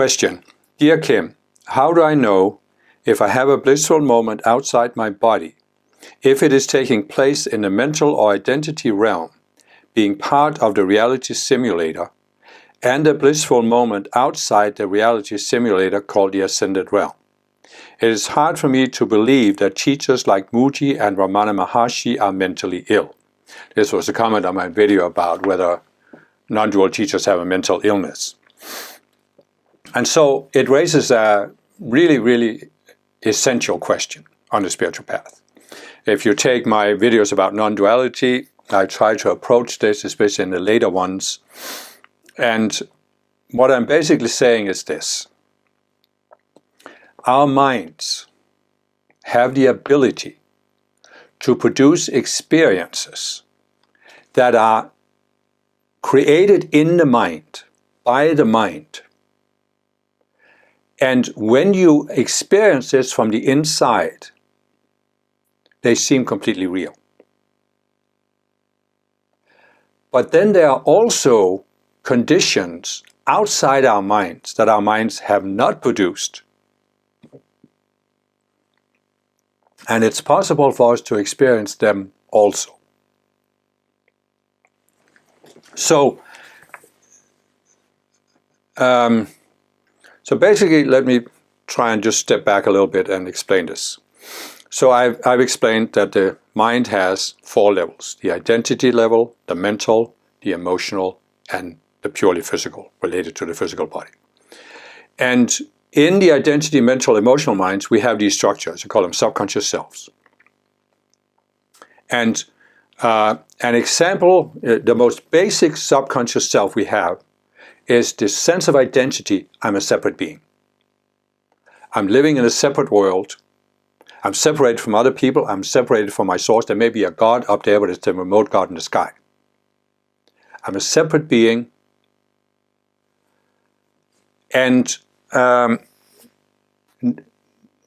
Question. Dear Kim, how do I know if I have a blissful moment outside my body, if it is taking place in the mental or identity realm, being part of the reality simulator, and a blissful moment outside the reality simulator called the ascended realm? It is hard for me to believe that teachers like Mooji and Ramana Maharshi are mentally ill. This was a comment on my video about whether non-dual teachers have a mental illness. And so it raises a really, really essential question on the spiritual path. If you take my videos about non-duality, I try to approach this, especially in the later ones. And what I'm basically saying is this. Our minds have the ability to produce experiences that are created in the mind, by the mind. And when you experience this from the inside, they seem completely real. But then there are also conditions outside our minds that our minds have not produced. And it's possible for us to experience them also. So basically, let me try and just step back a little bit and explain this. So I've explained that the mind has 4 levels: the identity level, the mental, the emotional, and the purely physical, related to the physical body. And in the identity, mental, emotional minds, we have these structures. We call them subconscious selves. And an example, the most basic subconscious self we have is this sense of identity: I'm a separate being. I'm living in a separate world. I'm separated from other people. I'm separated from my source. There may be a God up there, but it's the remote God in the sky. I'm a separate being. And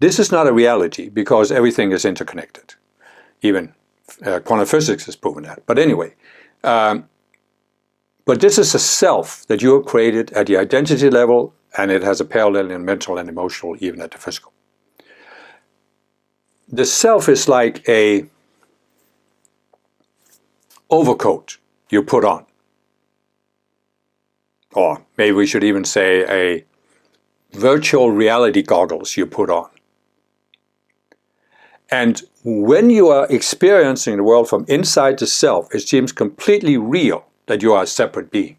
this is not a reality because everything is interconnected. Even quantum physics has proven that. But anyway, but this is a self that you have created at the identity level, and it has a parallel in mental and emotional, even at the physical. The self is like a overcoat you put on. Or maybe we should even say a virtual reality goggles you put on. And when you are experiencing the world from inside the self, it seems completely real that you are a separate being.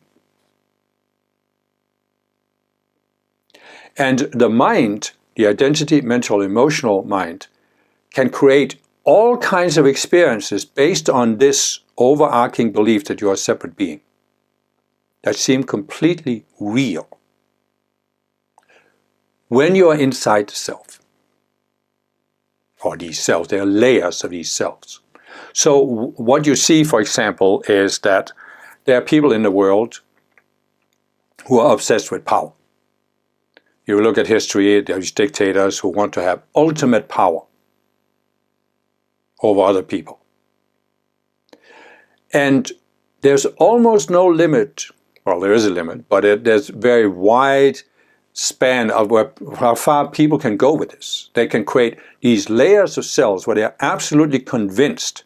And the mind, the identity, mental, emotional mind, can create all kinds of experiences based on this overarching belief that you are a separate being, that seem completely real when you are inside the self. Or these cells, there are layers of these cells. So what you see, for example, is that there are people in the world who are obsessed with power. You look at history, there's dictators who want to have ultimate power over other people. And there's almost no limit, well, there is a limit, but there's very wide span of how far people can go with this. They can create these layers of cells where they're absolutely convinced,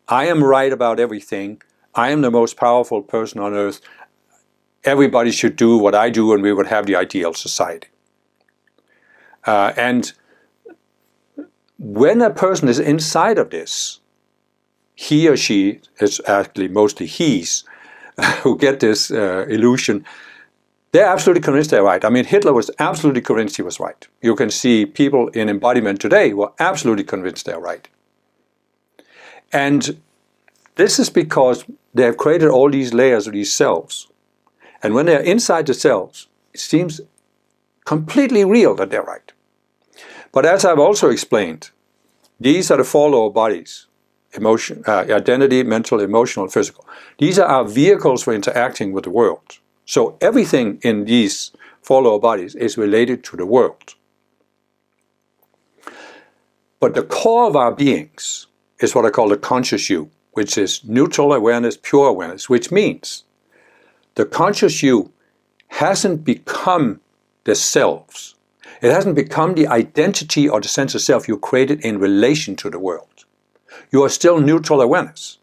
I am right about everything, I am the most powerful person on earth, everybody should do what I do and we would have the ideal society. And when a person is inside of this, he or she, it's actually mostly he's, who get this illusion, they're absolutely convinced they're right. I mean, Hitler was absolutely convinced he was right. You can see people in embodiment today who are absolutely convinced they're right. And this is because they have created all these layers of these cells. And when they're inside the cells, it seems completely real that they're right. But as I've also explained, these are the 4 lower bodies: emotion, identity, mental, emotional, physical. These are our vehicles for interacting with the world. So everything in these 4 lower bodies is related to the world. But the core of our beings is what I call the conscious you, which is neutral awareness, pure awareness, which means the conscious you hasn't become the selves. It hasn't become the identity or the sense of self you created in relation to the world. You are still neutral awareness.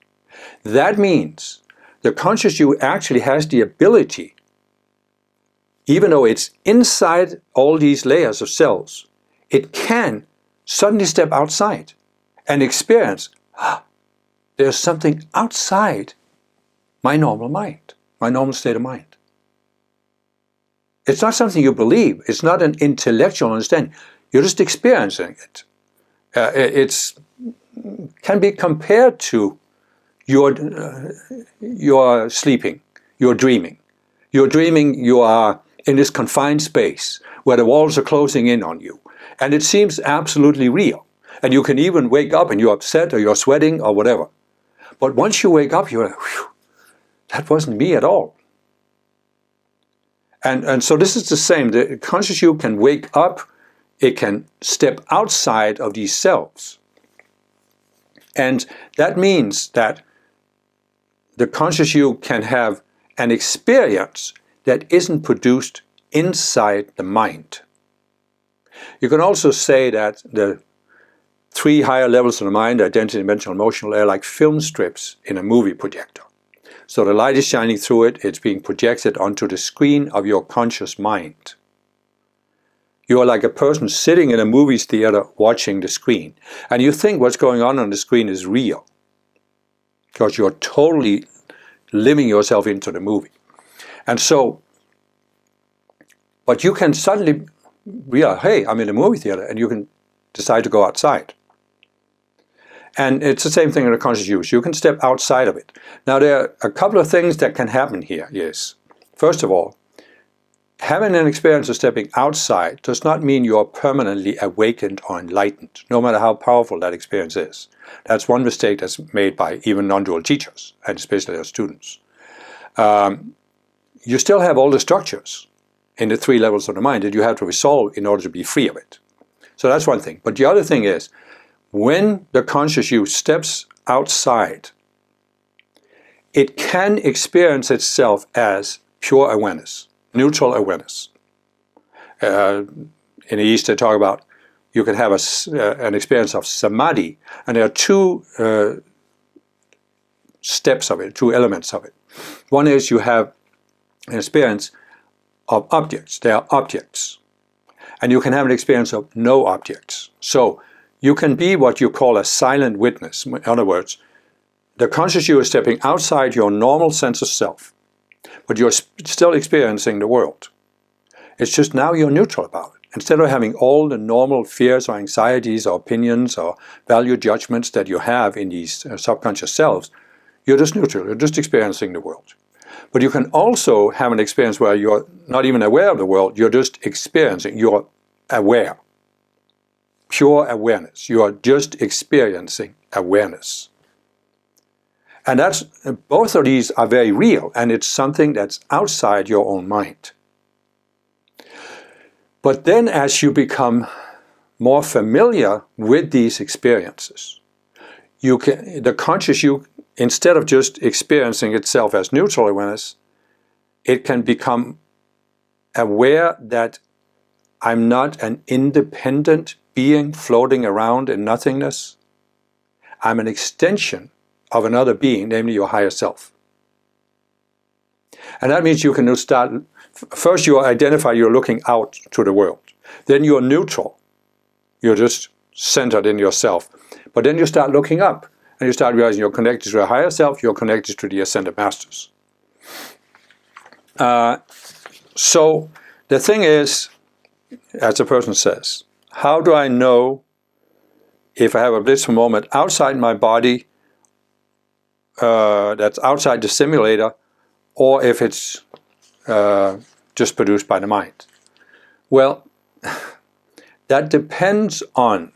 That means the conscious you actually has the ability, even though it's inside all these layers of cells, it can suddenly step outside and experience, there's something outside my normal mind, my normal state of mind. It's not something you believe. It's not an intellectual understanding. You're just experiencing it. It can be compared to you're sleeping, you're dreaming. You're dreaming you are in this confined space where the walls are closing in on you. And it seems absolutely real. And you can even wake up and you're upset or you're sweating or whatever. But once you wake up, you're like, whew, that wasn't me at all. And so this is the same. The conscious you can wake up, it can step outside of these selves. And that means that the conscious you can have an experience that isn't produced inside the mind. You can also say that the 3 higher levels of the mind, identity, dimensional, emotional, are like film strips in a movie projector. So the light is shining through it, it's being projected onto the screen of your conscious mind. You are like a person sitting in a movie theater watching the screen. And you think what's going on the screen is real. Because you're totally living yourself into the movie. And so, but you can suddenly realize, hey, I'm in a movie theater, and you can decide to go outside. And it's the same thing in the conscious use. You can step outside of it. Now, there are a couple of things that can happen here, yes. First of all, having an experience of stepping outside does not mean you are permanently awakened or enlightened, no matter how powerful that experience is. That's one mistake that's made by even non-dual teachers, and especially their students. You still have all the structures in the 3 levels of the mind that you have to resolve in order to be free of it. So that's one thing. But the other thing is, when the conscious you steps outside, it can experience itself as pure awareness, neutral awareness. In the East they talk about you can have an experience of samadhi, and there are 2 steps of it, 2 elements of it. One is you have an experience of objects. They are objects. And you can have an experience of no objects. So you can be what you call a silent witness. In other words, the conscious you is stepping outside your normal sense of self, but you're still experiencing the world. It's just now you're neutral about it. Instead of having all the normal fears or anxieties or opinions or value judgments that you have in these subconscious selves, you're just neutral. You're just experiencing the world. But you can also have an experience where you're not even aware of the world. You're just experiencing. You're aware. Pure awareness. You are just experiencing awareness. And that's, both of these are very real, and it's something that's outside your own mind. But then as you become more familiar with these experiences, the conscious you, instead of just experiencing itself as neutral awareness, it can become aware that I'm not an independent being floating around in nothingness. I'm an extension of another being, namely your higher self. And that means you can start, first you identify you're looking out to the world. Then you're neutral. You're just centered in yourself. But then you start looking up, and you start realizing you're connected to your higher self, you're connected to the Ascended Masters. So the thing is, as the person says, how do I know if I have a blissful moment outside my body, that's outside the simulator, or if it's just produced by the mind? Well, that depends on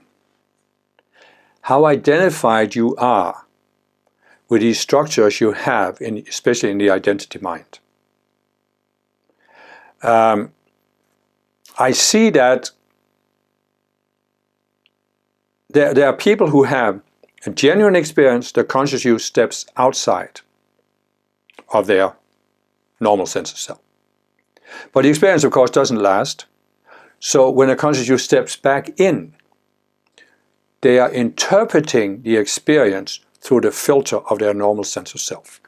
how identified you are with these structures you have, especially in the identity mind. I see that there are people who have a genuine experience, the conscious you steps outside of their normal sense of self. But the experience, of course, doesn't last. So when a consciousness steps back in, they are interpreting the experience through the filter of their normal sense of self.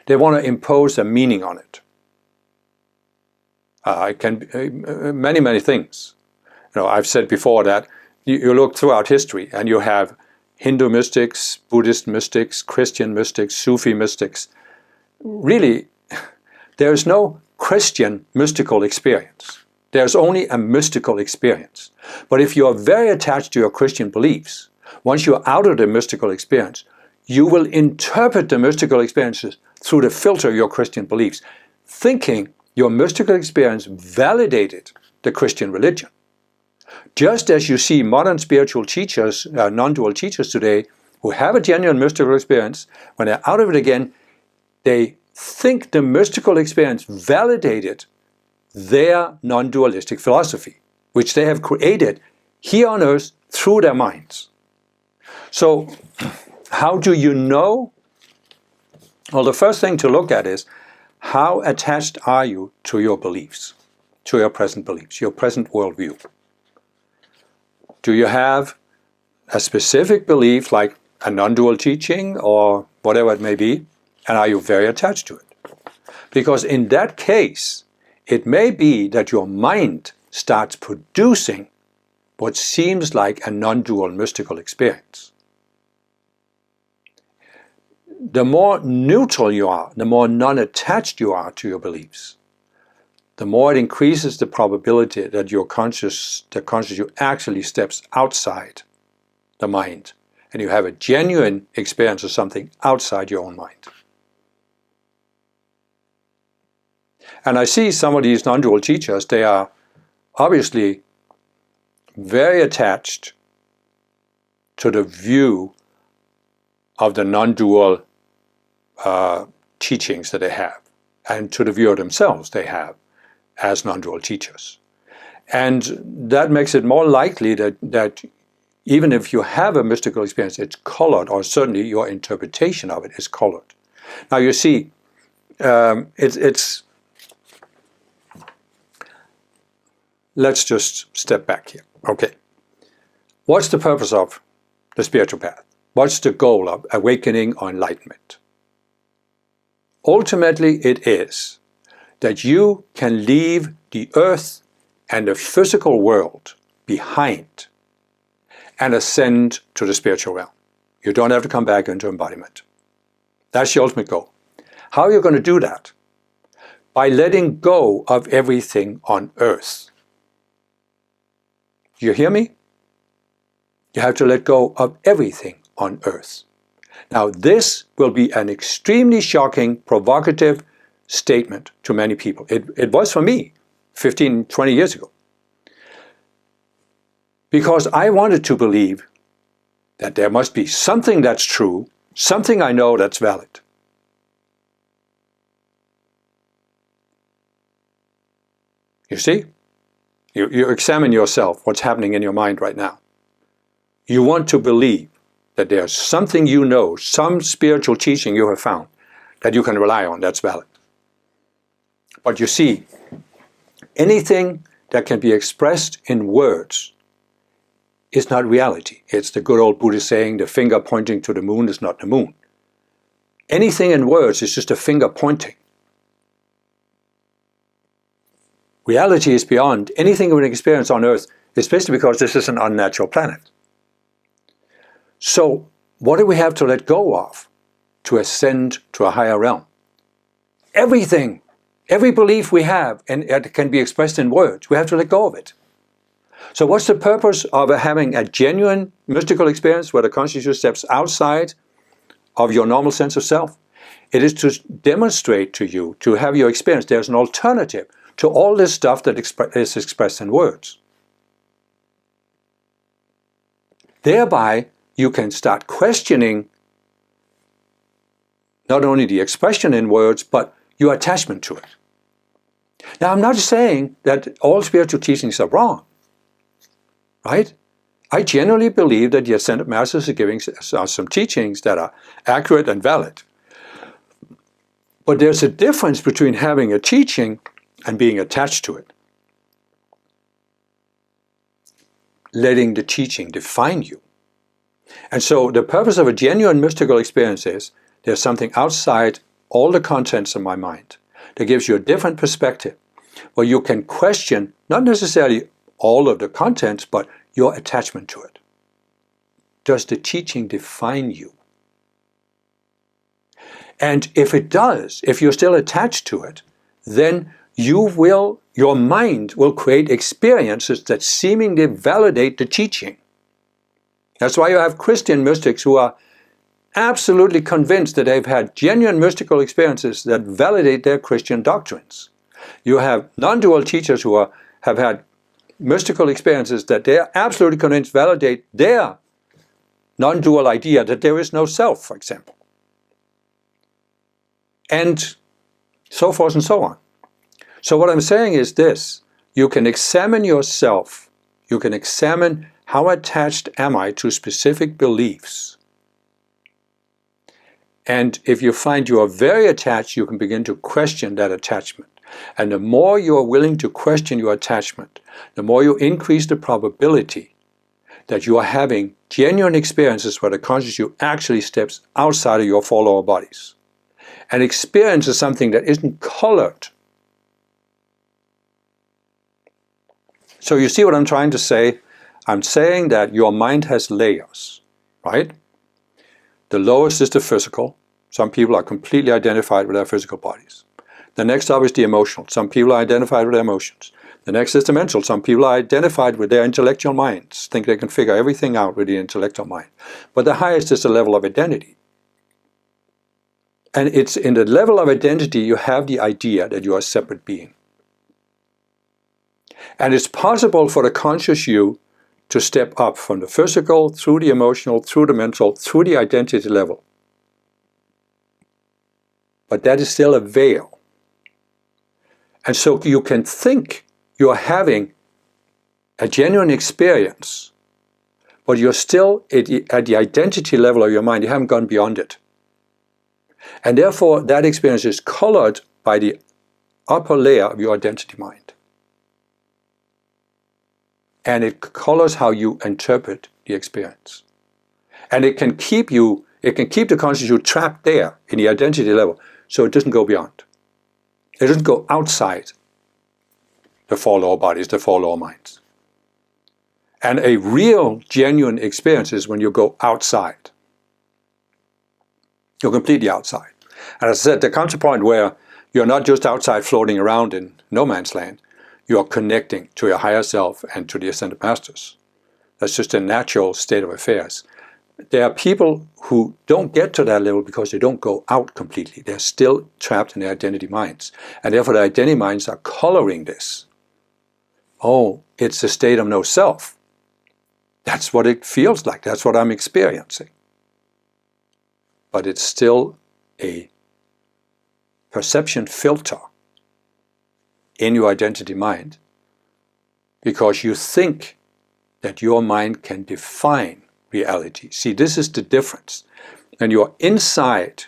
They want to impose a meaning on it. It can be many things. I've said before that you look throughout history and you have Hindu mystics, Buddhist mystics, Christian mystics, Sufi mystics. Really, there is no Christian mystical experience. There's only a mystical experience. But if you are very attached to your Christian beliefs, once you're out of the mystical experience, you will interpret the mystical experiences through the filter of your Christian beliefs, thinking your mystical experience validated the Christian religion. Just as you see modern spiritual teachers, non-dual teachers today, who have a genuine mystical experience, when they're out of it again, they think the mystical experience validated their non-dualistic philosophy, which they have created here on earth through their minds. So, how do you know? Well, the first thing to look at is, how attached are you to your beliefs, to your present beliefs, your present worldview? Do you have a specific belief, like a non-dual teaching or whatever it may be, and are you very attached to it? Because in that case, it may be that your mind starts producing what seems like a non-dual mystical experience. The more neutral you are, the more non-attached you are to your beliefs, the more it increases the probability that the conscious you actually steps outside the mind and you have a genuine experience of something outside your own mind. And I see some of these non-dual teachers, they are obviously very attached to the view of the non-dual teachings that they have, and to the view of themselves they have as non-dual teachers. And that makes it more likely that even if you have a mystical experience, it's colored, or certainly your interpretation of it is colored. Now you see, let's just step back here. Okay. What's the purpose of the spiritual path? What's the goal of awakening or enlightenment? Ultimately, it is that you can leave the earth and the physical world behind and ascend to the spiritual realm. You don't have to come back into embodiment. That's the ultimate goal. How are you going to do that? By letting go of everything on earth. Do you hear me? You have to let go of everything on earth. Now, this will be an extremely shocking, provocative statement to many people. It was for me 15, 20 years ago. Because I wanted to believe that there must be something that's true, something I know that's valid. You see? You examine yourself, what's happening in your mind right now. You want to believe that there's something you know, some spiritual teaching you have found that you can rely on that's valid. But you see, anything that can be expressed in words is not reality. It's the good old Buddhist saying, the finger pointing to the moon is not the moon. Anything in words is just a finger pointing. Reality is beyond anything we experience on earth, especially because this is an unnatural planet. So, what do we have to let go of to ascend to a higher realm? Everything, every belief we have, and it can be expressed in words, we have to let go of it. So what's the purpose of having a genuine mystical experience where the consciousness steps outside of your normal sense of self? It is to demonstrate to you, to have your experience, there's an alternative to all this stuff that is expressed in words. Thereby, you can start questioning not only the expression in words, but your attachment to it. Now, I'm not saying that all spiritual teachings are wrong, right? I genuinely believe that the Ascended Masters are giving us some teachings that are accurate and valid. But there's a difference between having a teaching and being attached to it. letting the teaching define you. And so the purpose of a genuine mystical experience is there's something outside all the contents of my mind that gives you a different perspective, where you can question not necessarily all of the contents, but your attachment to it. Does the teaching define you? And if it does, if you're still attached to it, then your mind will create experiences that seemingly validate the teaching. That's why you have Christian mystics who are absolutely convinced that they've had genuine mystical experiences that validate their Christian doctrines. You have non-dual teachers who have had mystical experiences that they are absolutely convinced validate their non-dual idea that there is no self, for example. And so forth and so on. So what I'm saying is this: you can examine yourself, you can examine how attached am I to specific beliefs. And if you find you are very attached, you can begin to question that attachment. And the more you are willing to question your attachment, the more you increase the probability that you are having genuine experiences where the conscious you actually steps outside of your four lower bodies and experiences something that isn't colored. So you see what I'm trying to say? I'm saying that your mind has layers, right? The lowest is the physical. Some people are completely identified with their physical bodies. The next up is the emotional. Some people are identified with their emotions. The next is the mental. Some people are identified with their intellectual minds, think they can figure everything out with the intellectual mind. But the highest is the level of identity. And it's in the level of identity you have the idea that you are a separate being. And it's possible for the conscious you to step up from the physical, through the emotional, through the mental, through the identity level. But that is still a veil. And so you can think you're having a genuine experience, but you're still at the identity level of your mind. You haven't gone beyond it. And therefore, that experience is colored by the upper layer of your identity mind. And it colors how you interpret the experience. And it can keep the conscious you trapped there in the identity level, so it doesn't go beyond. It doesn't go outside the four lower bodies, the four lower minds. And a real, genuine experience is when you go outside. You're completely outside. And as I said, there comes a point where you're not just outside floating around in no man's land. You are connecting to your higher self and to the Ascended Masters. That's just a natural state of affairs. There are people who don't get to that level because they don't go out completely. They're still trapped in their identity minds. And therefore the identity minds are coloring this. Oh, it's a state of no self. That's what it feels like. That's what I'm experiencing. But it's still a perception filter in your identity mind, because you think that your mind can define reality. See, this is the difference. When you are inside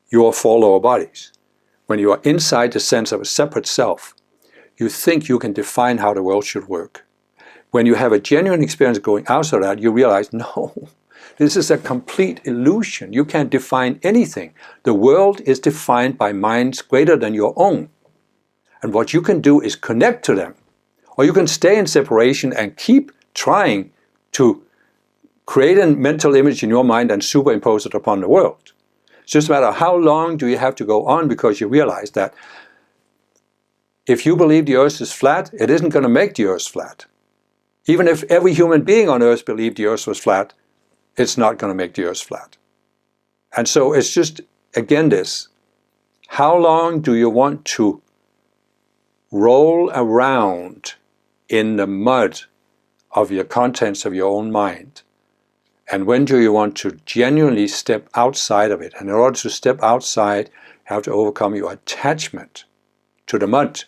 your four lower bodies, when you are inside the sense of a separate self, you think you can define how the world should work. When you have a genuine experience going outside that, you realize, no, this is a complete illusion. You can't define anything. The world is defined by minds greater than your own. And what you can do is connect to them. Or you can stay in separation and keep trying to create a mental image in your mind and superimpose it upon the world. It's just a matter of how long do you have to go on, because you realize that if you believe the earth is flat, it isn't going to make the earth flat. Even if every human being on earth believed the earth was flat, it's not going to make the earth flat. And so it's just, again, this. How long do you want to roll around in the mud of your contents of your own mind? And when do you want to genuinely step outside of it? And in order to step outside, you have to overcome your attachment to the mud.